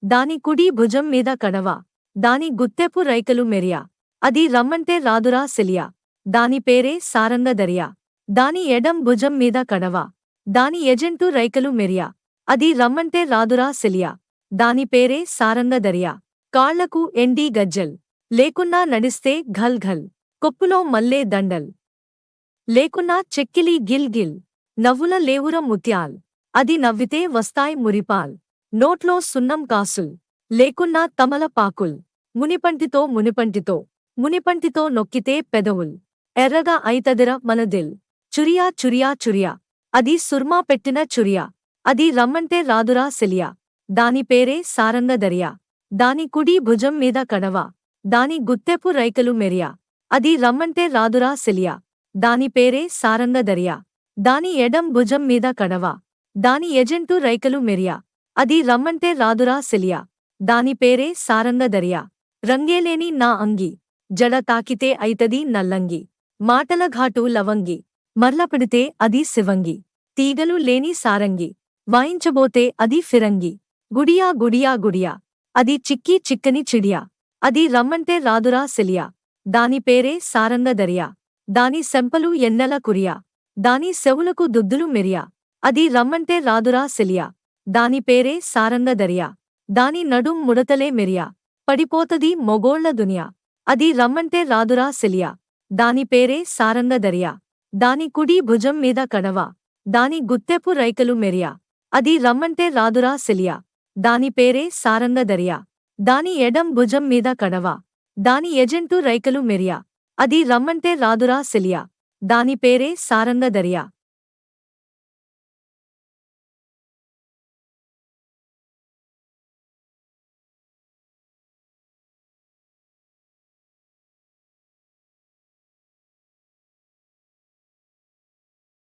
దాని కుడి భుజం మీద కడవ, దాని గుత్తెపు రైకలు మెరియా, అది రమ్మంటే రాదురా సెలియా, దాని పేరే సారంగధరియా. దాని ఎడం భుజం మీద కడవ, దాని ఎజెంటు రైకలు మెరియా, అది రమ్మంటే రాదురా సెలియా, దాని పేరే సారంగధరియా. కాళ్లకు ఎండీ గజ్జల్ లేకున్నా నడిస్తే ఘల్ ఘల్, కొప్పులో మల్లే దండల్ లేకున్నా చెక్కిలి గిల్ గిల్, నవ్వుల లేవుర ముత్యాల్, అది నవ్వితే వస్తాయ్ మురిపాల్, నోట్లో సున్నం కాసుల్ లేకున్నా తమల పాకుల్, మునిపంటితో మునిపంటితో మునిపంటితో నొక్కితే పెదవుల్, ఎర్రగా అయితదిర మనదిల్, చురియా చురియా చురియా, అది సుర్మా పెట్టిన చురియా, అది రమ్మంటే రాదురా సెలియా, దాని పేరే సారంగధరియా. దాని కుడి భుజం మీద కడవ, దాని గుత్తెపు రైకలు మెరియా, అది రమ్మంటే రాదురా సెలియా, దాని పేరే సారంగధరియా. దాని ఎడం భుజం మీద కడవ, దాని ఎజెంటు రైకలు మెరియా, అది రమ్మంటే రాదురా సెలియా, దాని పేరే సారంగధరియా. రంగేలేని నా అంగి, జడ తాకితే అయితది నల్లంగి, మాటల ఘాటు లవంగి, మర్లపెడితే అది శివంగి, తీగలు లేని సారంగి, వాయించబోతే అది ఫిరంగి, గుడియా గుడియా గుడియా, అది చిక్కీ చిక్కని చిడియా, అది రమ్మంటే రాదురా సెలియా, దాని పేరే సారంగధరియా. దాని సెంపలు ఎన్నెల కురియా, దాని సెవులకు దుద్దులు మెరియా, అది రమ్మంటే రాదురా సెలియా, దాని పేరే సారంగధరియా. దాని నడుం ముడతలే మెరియా, పడిపోతది మొగోళ్ల దునియా, అది రమ్మంటే రాదురా సెలియా, దాని పేరే సారంగధరియా. దాని కుడి భుజం మీద కడవ, దాని గుత్తెపు రైకలు మెరియా, అది రమ్మంటే రాదురా సెలియా, దాని పేరే సారంగధరియా. దాని ఎడం భుజం మీద కడవ, దాని ఎజెంటు రైకలు మెరియా, అది రమ్మంటే రాదురా సెలియా, దాని పేరే సారంగధరియా.